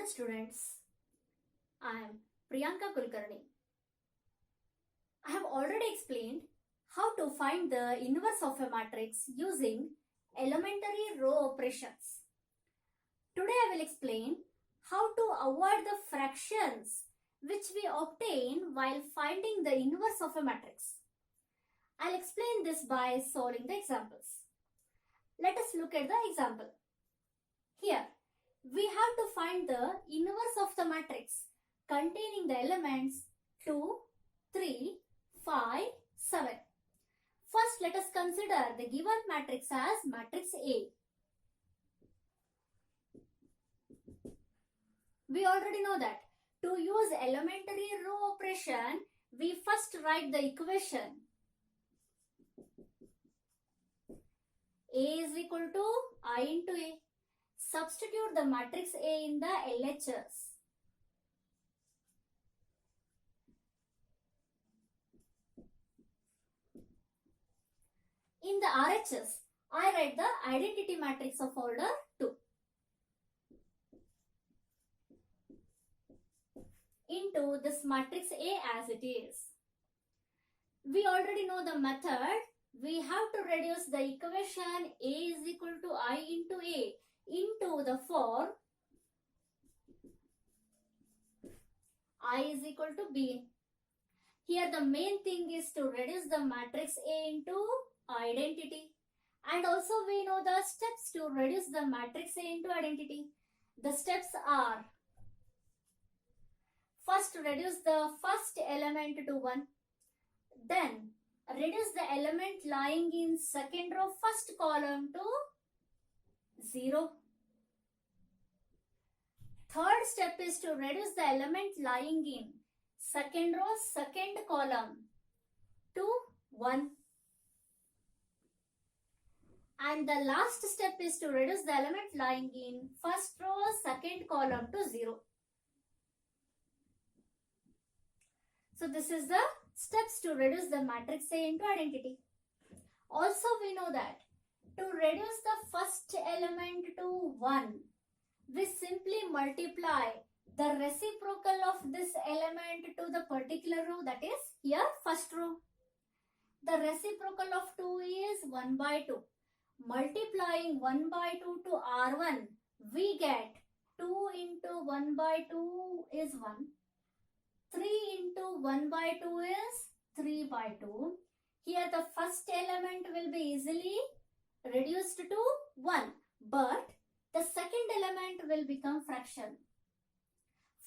Morning students, I am Priyanka Kulkarni. I have already explained how to find the inverse of a matrix using elementary row operations. Today I will explain how to avoid the fractions which we obtain while finding the inverse of a matrix. I'll explain this by solving the examples. Let us look at the example. Here, we have to find the inverse of the matrix containing the elements 2, 3, 5, 7. First, let us consider the given matrix as matrix A. We already know that to use elementary row operation, we first write the equation. A is equal to I into A. Substitute the matrix A in the LHS. In the RHS, I write the identity matrix of order 2. Into this matrix A as it is. We already know the method. We have to reduce the equation A is equal to I into A into the form I is equal to B. Here the main thing is to reduce the matrix A into identity. And also we know the steps to reduce the matrix A into identity. The steps are: first reduce the first element to 1. Then reduce the element lying in second row first column to 0. Third step is to reduce the element lying in second row second column to 1. And the last step is to reduce the element lying in first row second column to 0. So this is the steps to reduce the matrix A into identity. Also we know that to reduce the first element to 1, we simply multiply the reciprocal of this element to the particular row, that is here first row. The reciprocal of 2 is 1 by 2. Multiplying 1 by 2 to R1, we get 2 into 1 by 2 is 1. 3 into 1 by 2 is 3 by 2. Here the first element will be easily reduced to 1, but the second element will become fraction.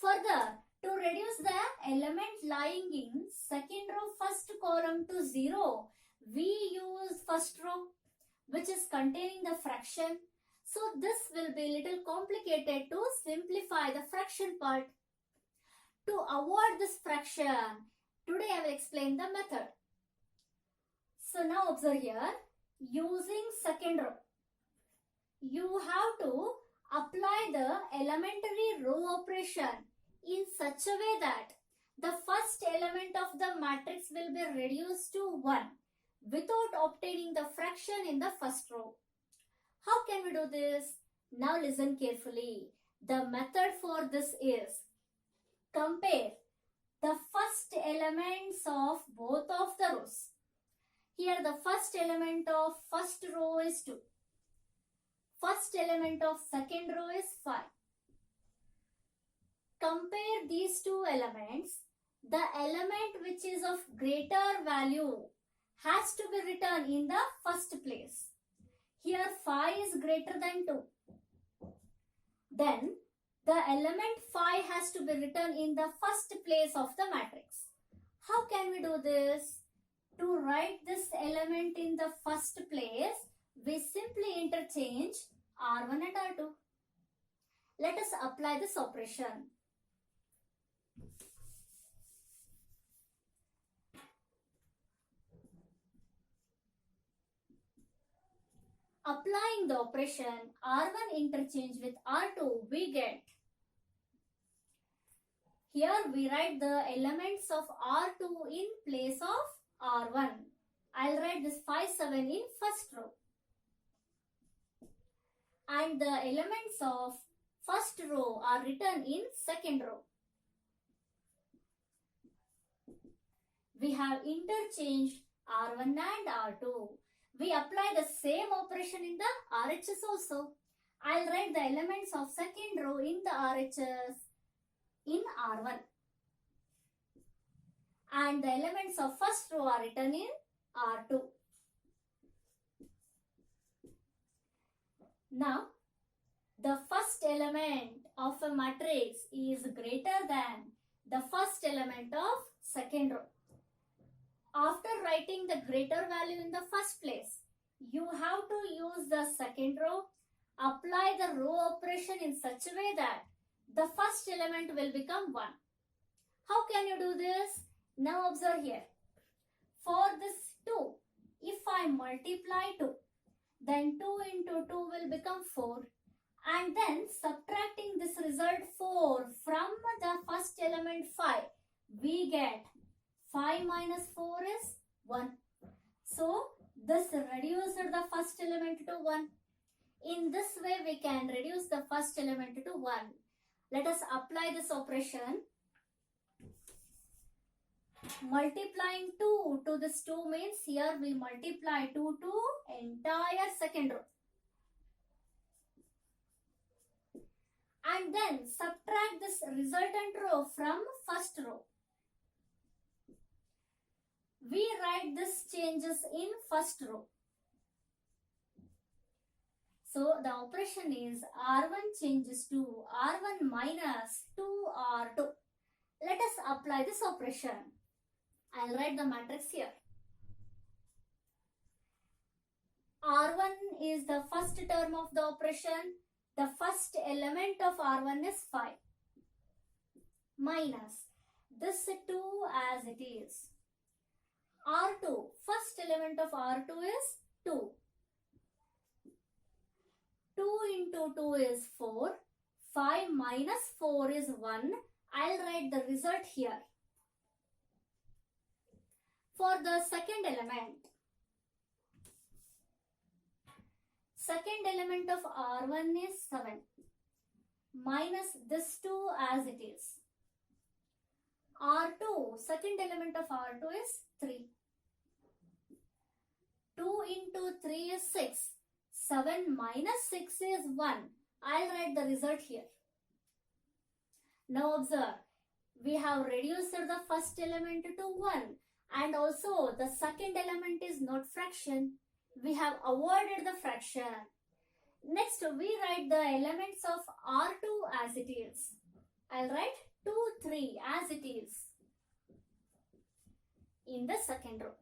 Further, to reduce the element lying in second row first column to 0, we use first row which is containing the fraction. So this will be little complicated to simplify the fraction part. To avoid this fraction, today I will explain the method. So now observe here, using second row, you have to apply the elementary row operation in such a way that the first element of the matrix will be reduced to 1 without obtaining the fraction in the first row. How can we do this? Now listen carefully. The method for this is: compare the first elements of both of the rows. Here the first element of first row is 2. First element of second row is 5. Compare these two elements. The element which is of greater value has to be written in the first place. Here 5 is greater than 2. Then the element 5 has to be written in the first place of the matrix. How can we do this? To write this element in the first place, we simply interchange R1 and R2. Let us apply this operation. Applying the operation R1 interchange with R2, we get, here we write the elements of R2 in place of R1. I'll write this 5, 7 in first row. And the elements of first row are written in second row. We have interchanged R1 and R2. We apply the same operation in the RHS also. I'll write the elements of second row in the RHS in R1. And the elements of first row are written in R2. Now, the first element of a matrix is greater than the first element of second row. After writing the greater value in the first place, you have to use the second row, apply the row operation in such a way that the first element will become 1. How can you do this? Now observe here. For this 2, if I multiply 2, then 2 into 2 will become 4. And then subtracting this result 4 from the first element 5, we get 5 minus 4 is 1. So, this reduced the first element to 1. In this way, we can reduce the first element to 1. Let us apply this operation. Multiplying 2 to this 2 means here we multiply 2 to entire second row. And then subtract this resultant row from first row. We write this changes in first row. So the operation is R1 changes to R1 minus 2R2. Let us apply this operation. I'll write the matrix here. R1 is the first term of the operation. The first element of R1 is 5. Minus this 2 as it is. R2, first element of R2 is 2. 2 into 2 is 4. 5 minus 4 is 1. I'll write the result here. For the second element of R1 is 7. Minus this 2 as it is. R2, second element of R2 is 3. 2 into 3 is 6. 7 minus 6 is 1. I'll write the result here. Now observe, we have reduced the first element to 1 and also the second element is not fraction. We have avoided the fraction. Next, we write the elements of R2 as it is. I'll write 2, 3 as it is in the second row.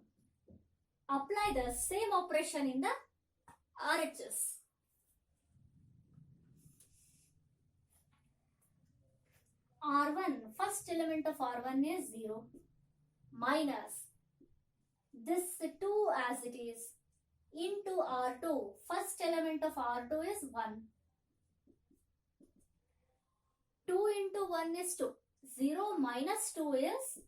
Apply the same operation in the RHS. R1, first element of R1 is 0. Minus this 2 as it is into R2, first element of R2 is 1. 2 into 1 is 2. 0 minus 2 is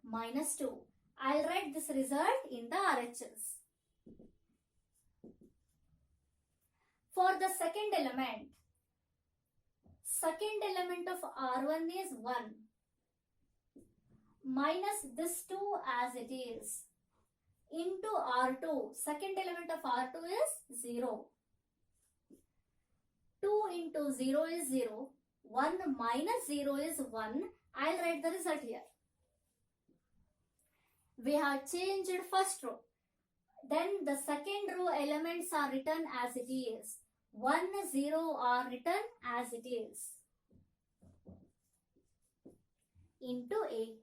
minus 2. I'll write this result in the RHS. For the second element of R1 is 1. Minus this 2 as it is into R2, second element of R2 is 0. 2 into 0 is 0. 1 minus 0 is 1. I'll write the result here. We have changed first row. Then the second row elements are written as it is. 1, 0 are written as it is. Into A.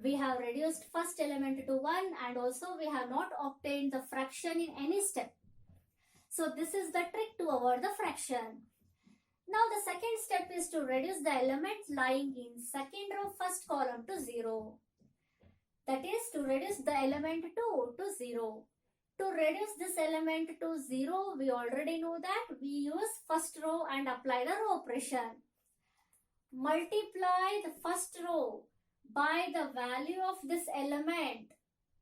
We have reduced first element to 1 and also we have not obtained the fraction in any step. So this is the trick to avoid the fraction. Now the second step is to reduce the element lying in second row first column to 0. That is to reduce the element 2 to 0. To reduce this element to 0, we already know that we use first row and apply the row operation. Multiply the first row by the value of this element,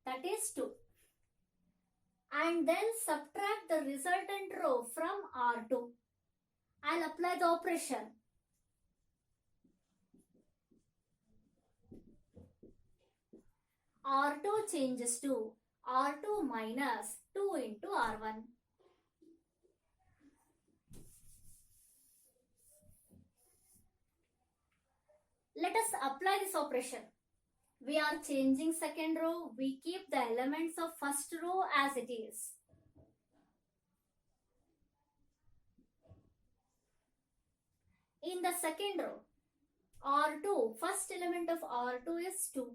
that is 2. And then subtract the resultant row from R2. I'll apply the operation. R2 changes to R2 minus 2 into R1. Let us apply this operation. We are changing second row. We keep the elements of first row as it is. In the second row, R2, first element of R2 is 2.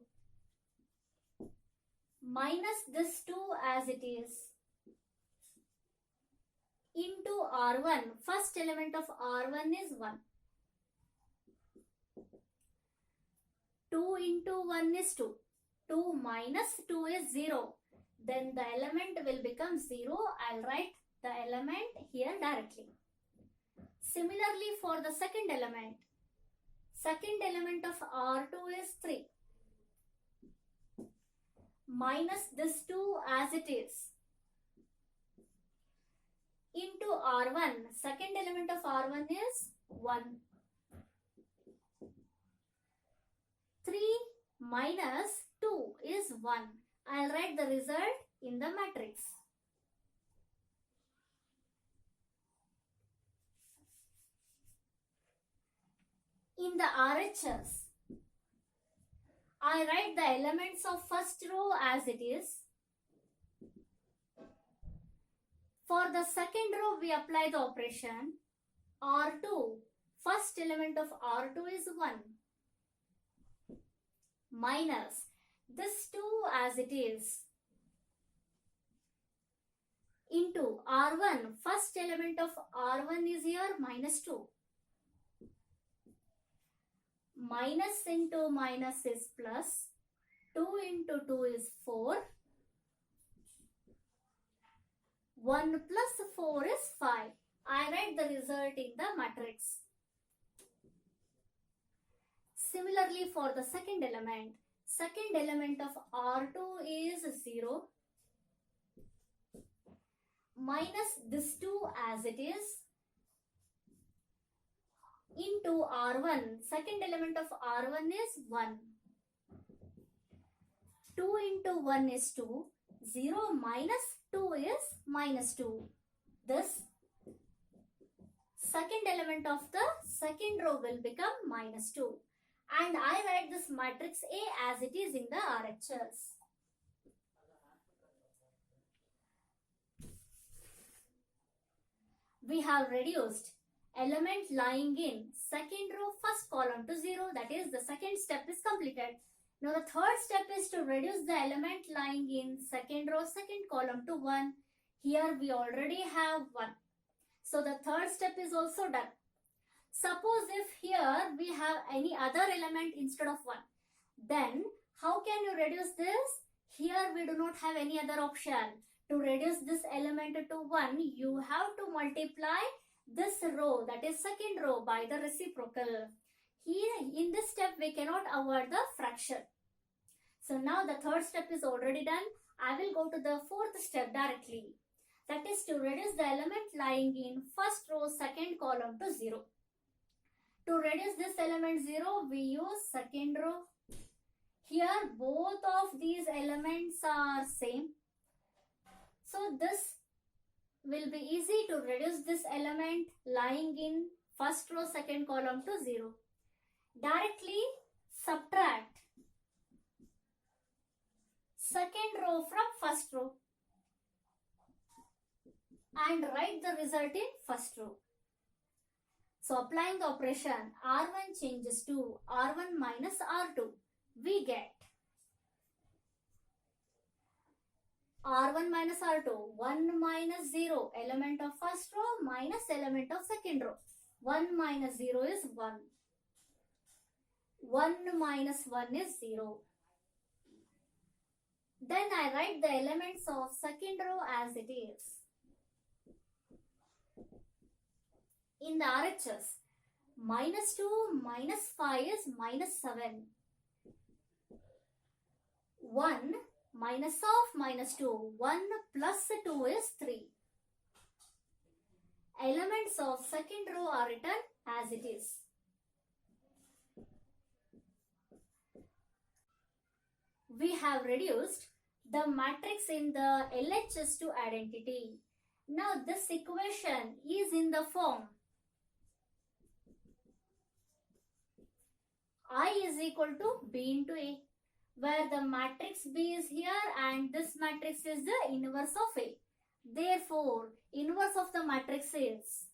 Minus this 2 as it is. Into R1, first element of R1 is 1. 2 into 1 is 2. 2 minus 2 is 0. Then the element will become 0. I'll write the element here directly. Similarly for the second element of R2 is 3. Minus this 2 as it is. Into R1, second element of R1 is 1. 3 minus 2 is 1. I'll write the result in the matrix. In the RHS, I write the elements of first row as it is. For the second row, we apply the operation. R2, first element of R2 is 1. Minus this 2 as it is. Into R1, first element of R1 is here, minus 2. Minus into minus is plus. 2 into 2 is 4. 1 plus 4 is 5. I write the result in the matrix. Similarly for the second element of R2 is 0. Minus this 2 as it is. Into R1, second element of R1 is 1. 2 into 1 is 2. 0 minus 2 is minus 2. This second element of the second row will become minus 2. And I write this matrix A as it is in the RHS. We have reduced element lying in second row first column to 0. That is, the second step is completed. Now the third step is to reduce the element lying in second row second column to 1. Here we already have 1. So the third step is also done. Suppose if here we have any other element instead of 1. Then how can you reduce this? Here we do not have any other option. To reduce this element to 1, you have to multiply this row, that is second row, by the reciprocal. Here in this step we cannot avoid the fraction. So now the third step is already done. I will go to the fourth step directly. That is to reduce the element lying in first row second column to 0. To reduce this element 0, we use second row. Here both of these elements are same. So this will be easy to reduce this element lying in first row second column to 0. Directly subtract second row from first row and write the result in first row. So applying the operation, R1 changes to R1 minus R2. We get R1 minus R2, 1 minus 0, element of first row minus element of second row. 1 minus 0 is 1. 1 minus 1 is 0. Then I write the elements of second row as it is. In the RHS, minus 2 minus 5 is minus 7. 1 minus of minus 2. 1 plus 2 is 3. elements of second row are written as it is. We have reduced the matrix in the LHS to identity. Now this equation is in the form I is equal to B into A, where the matrix B is here and this matrix is the inverse of A. Therefore, inverse of the matrix is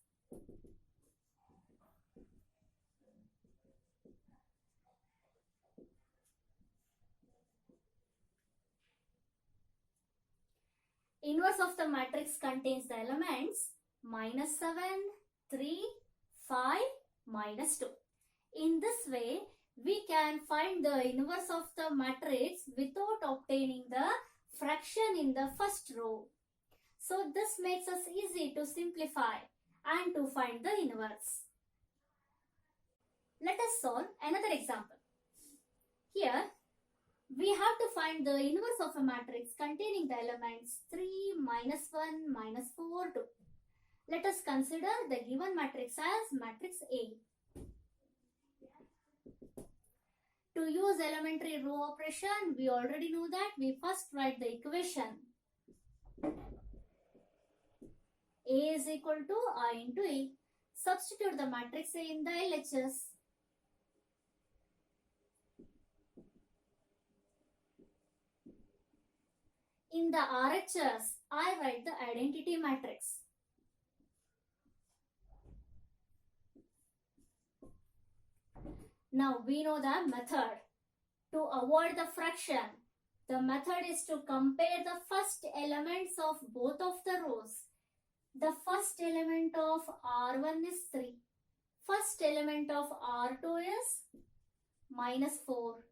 inverse of the matrix contains the elements -7, 3, 5, -2. In this way, we can find the inverse of the matrix without obtaining the fraction in the first row. So this makes us easy to simplify and to find the inverse. Let us solve another example. Here, we have to find the inverse of a matrix containing the elements 3, -1, -4, 2. Let us consider the given matrix as matrix A. To use elementary row operation, we already know that we first write the equation. A is equal to I into A. Substitute the matrix A in the LHS. In the RHS, I write the identity matrix. Now we know the method. To avoid the fraction, the method is to compare the first elements of both of the rows. The first element of R1 is 3. First element of R2 is -4.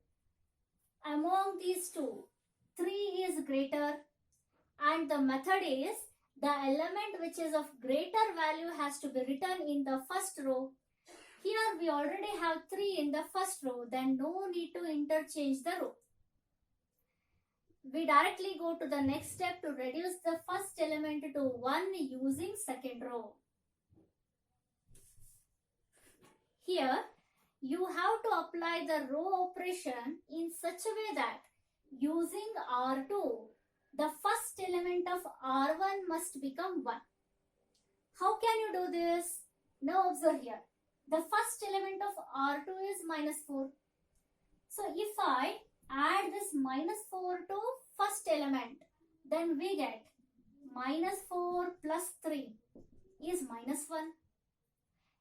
Among these two, 3 is greater, and the method is the element which is of greater value has to be written in the first row. Here we already have 3 in the first row, then no need to interchange the row. We directly go to the next step to reduce the first element to 1 using second row. Here, you have to apply the row operation in such a way that using R2, the first element of R1 must become 1. How can you do this? Now observe here. The first element of R2 is -4. So if I add this -4 to first element, then we get -4 plus 3 is -1.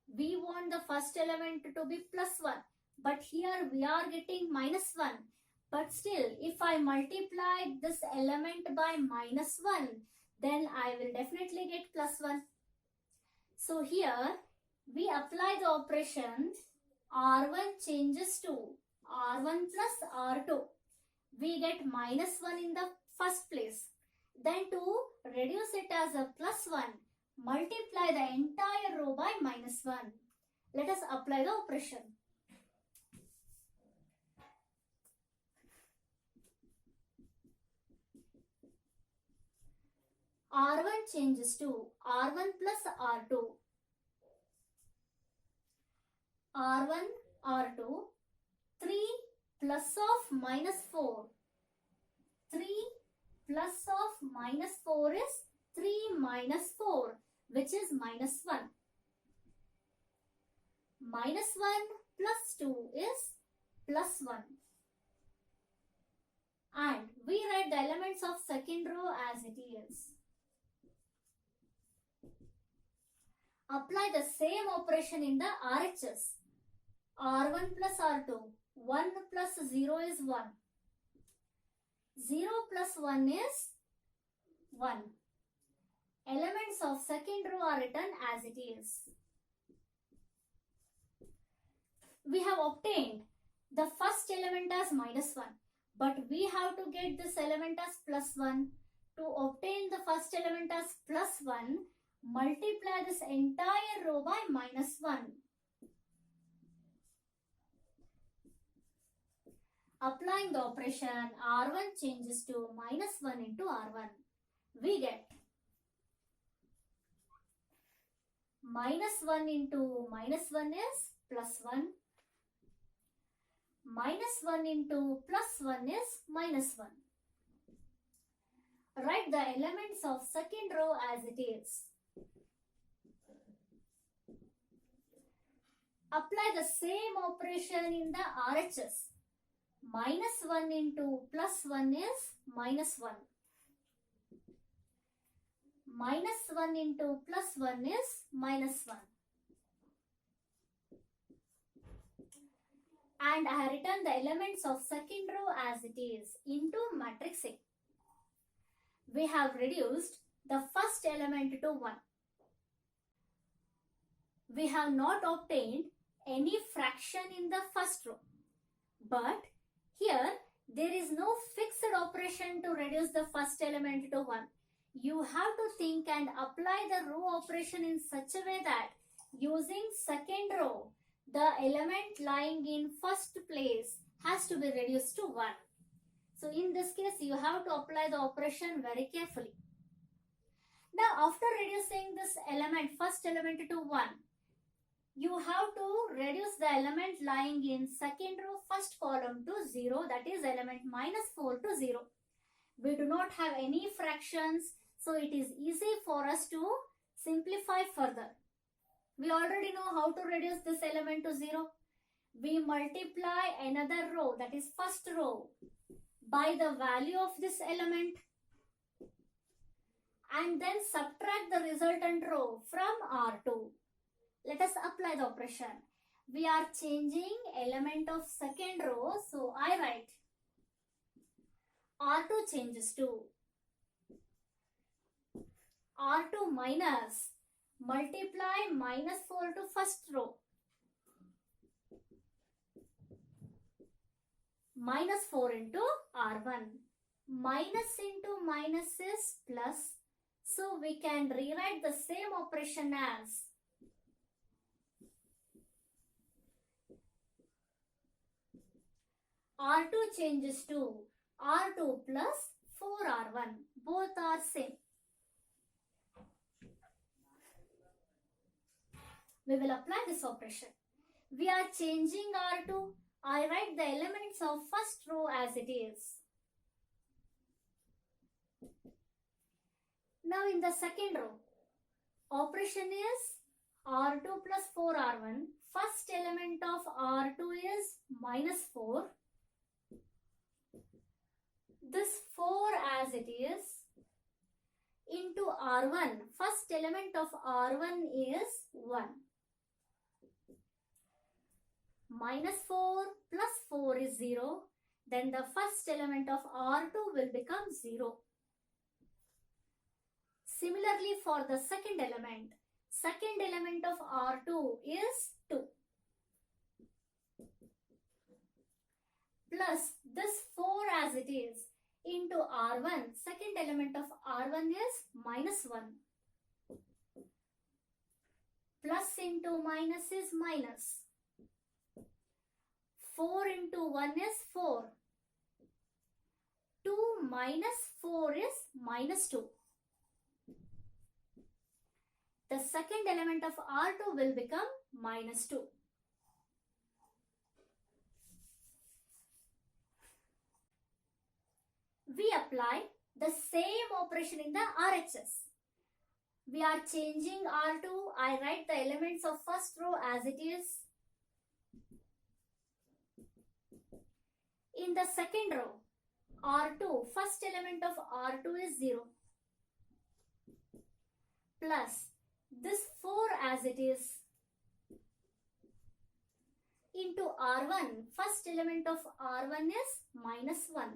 We want the first element to be +1, but here we are getting -1. But still, if I multiply this element by -1, then I will definitely get +1. So here, we apply the operation R1 changes to R1 plus R2. We get -1 in the first place. Then to reduce it as a +1, multiply the entire row by -1. Let us apply the operation. R1 changes to R1 plus R2. R1, R2, 3 plus of -4. 3 plus of -4 is 3 minus 4, which is -1. -1 plus 2 is +1. And we write the elements of second row as it is. Apply the same operation in the RHS. R1 plus R2. 1 plus 0 is 1. 0 plus 1 is 1. Elements of second row are written as it is. We have obtained the first element as -1, but we have to get this element as +1. To obtain the first element as +1, multiply this entire row by -1. Applying the operation, R1 changes to -1 into R1. We get minus 1 into minus 1 is plus 1. Minus 1 into plus 1 is minus 1. Write the elements of second row as it is. Apply the same operation in the RHS. Minus 1 into plus 1 is minus 1. Minus 1 into plus 1 is minus 1. And I have written the elements of second row as it is into matrix A. We have reduced the first element to 1. We have not obtained any fraction in the first row. But here there is no fixed operation to reduce the first element to 1. You have to think and apply the row operation in such a way that using second row, the element lying in first place has to be reduced to 1. So in this case, you have to apply the operation very carefully. Now after reducing this element, first element to 1, you have to reduce the element lying in second row first column to 0, that is element minus 4 to 0. We do not have any fractions, so it is easy for us to simplify further. We already know how to reduce this element to 0. We multiply another row, that is first row, by the value of this element and then subtract the resultant row from R2. Let us apply the operation. We are changing element of second row, so I write R2 changes to R2 minus multiply minus 4 to first row minus 4 into R1. Minus into minus is plus, so we can rewrite the same operation as R2 changes to R2 plus 4R1. Both are same. We will apply this operation. We are changing R2. I write the elements of first row as it is. Now in the second row, operation is R2 plus 4R1. First element of R2 is minus 4. This 4 as it is into R1. First element of R1 is 1. Minus 4 plus 4 is 0. Then the first element of R2 will become 0. Similarly for the second element of R2 is 2. Plus this 4 as it is into R1. Second element of R1 is minus 1. Plus into minus is minus. 4 into 1 is 4. 2 minus 4 is minus 2. The second element of R2 will become minus 2. We apply the same operation in the RHS. We are changing R2. I write the elements of first row as it is. In the second row, R2, first element of R2 is 0. Plus this 4 as it is into R1. First element of R1 is minus 1.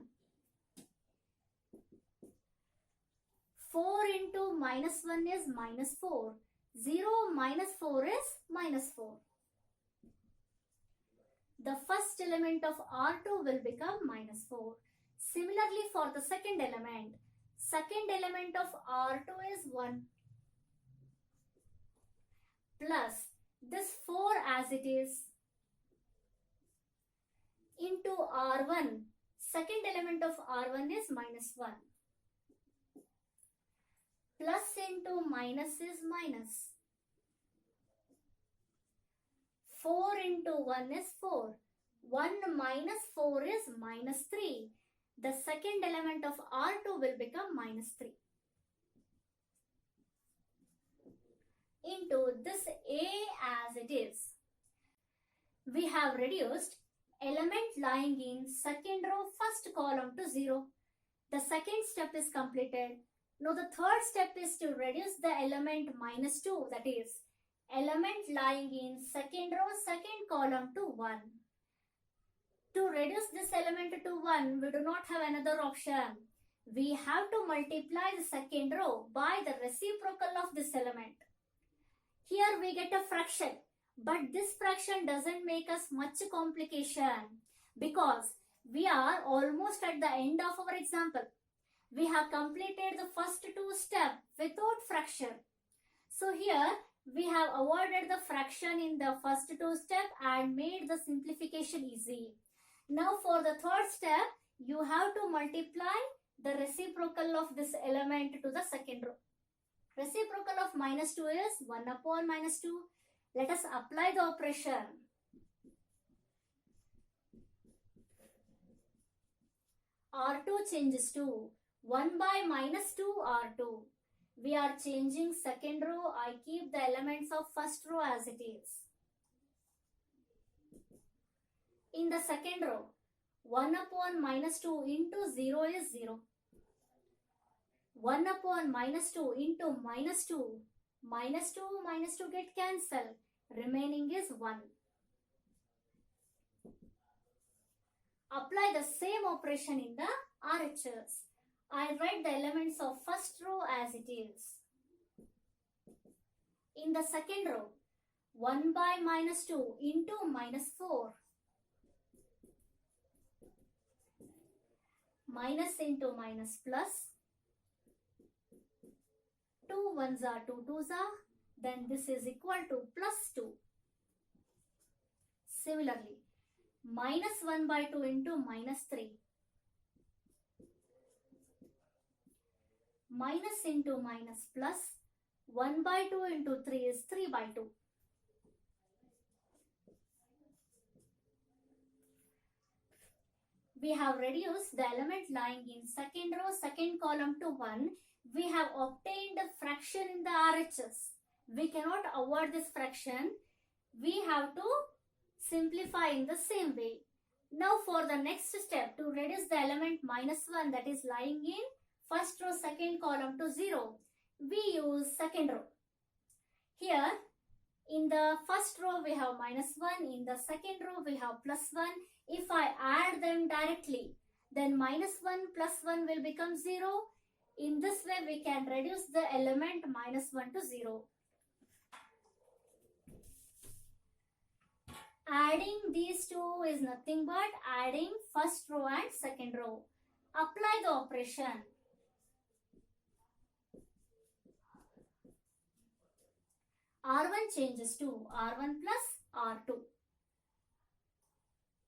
4 into minus 1 is minus 4. 0 minus 4 is minus 4. The first element of R2 will become minus 4. Similarly for the second element of R2 is 1. Plus this 4 as it is into R1. Second element of R1 is minus 1. Plus into minus is minus. 4 into 1 is 4. 1 minus 4 is minus 3. The second element of R2 will become minus 3. Into this A as it is. We have reduced element lying in second row first column to 0. The second step is completed. Now the third step is to reduce the element minus 2, that is element lying in second row second column to 1. To reduce this element to 1, we do not have another option. We have to multiply the second row by the reciprocal of this element. Here we get a fraction, but this fraction doesn't make us much complication because we are almost at the end of our example. We have completed the first two steps without fraction. So here we have avoided the fraction in the first two steps and made the simplification easy. Now for the third step, you have to multiply the reciprocal of this element to the second row. Reciprocal of minus 2 is 1 upon minus 2. Let us apply the operation. R2 changes to 1 by minus 2 R2. We are changing second row. I keep the elements of first row as it is. In the second row, 1 upon minus 2 into 0 is 0. 1 upon minus 2 into minus 2. Minus 2 get cancelled. Remaining is 1. Apply the same operation in the RHS. I write the elements of first row as it is. In the second row, 1 by minus 2 into minus 4. Minus into minus plus. 2 ones are 2 twos are. Then this is equal to plus 2. Similarly, minus 1 by 2 into minus 3. Minus into minus plus. 1 by 2 into 3 is 3 by 2. We have reduced the element lying in second row, second column to 1. We have obtained a fraction in the RHS. We cannot avoid this fraction. We have to simplify in the same way. Now for the next step, to reduce the element minus 1 that is lying in first row, second column to 0, we use second row. Here, in the first row we have minus 1, in the second row we have plus 1. If I add them directly, then minus 1 plus 1 will become 0. In this way, we can reduce the element minus 1 to 0. Adding these two is nothing but adding first row and second row. Apply the operation. R1 changes to R1 plus R2.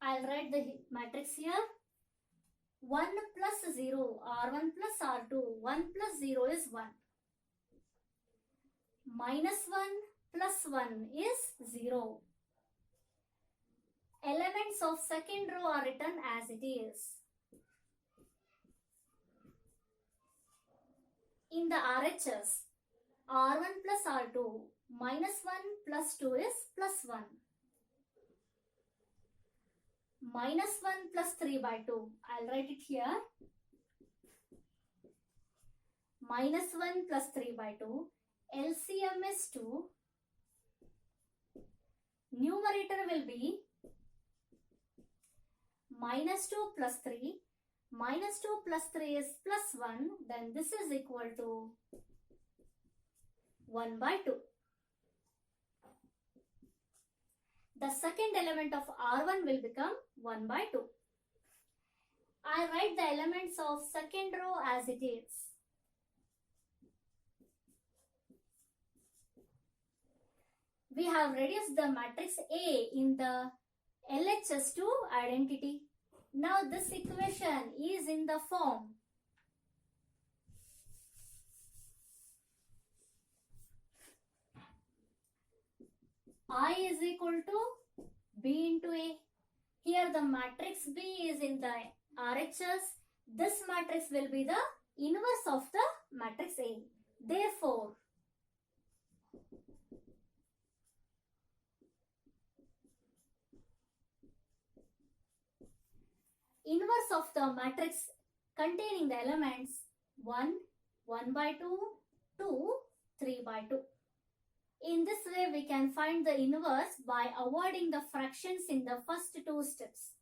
I'll write the matrix here. 1 plus 0, R1 plus R2. 1 plus 0 is 1. Minus 1 plus 1 is 0. Elements of second row are written as it is. In the RHS, R1 plus R2, minus 1 plus 2 is plus 1. Minus 1 plus 3 by 2. I'll write it here. Minus 1 plus 3 by 2. LCM is 2. Numerator will be minus 2 plus 3. Minus 2 plus 3 is plus 1. Then this is equal to 1 by 2. The second element of R1 will become 1 by 2. I write the elements of second row as it is. We have reduced the matrix A in the LHS to identity. Now this equation is in the form I is equal to the matrix B is in the RHS, this matrix will be the inverse of the matrix A. Therefore, inverse of the matrix containing the elements 1, 1 by 2, 2, 3 by 2. In this way, we can find the inverse by avoiding the fractions in the first two steps.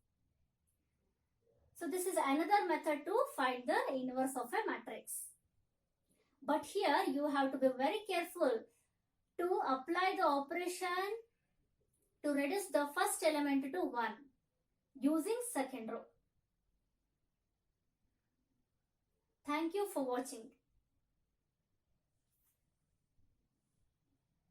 So this is another method to find the inverse of a matrix. But here you have to be very careful to apply the operation to reduce the first element to 1 using second row. Thank you for watching.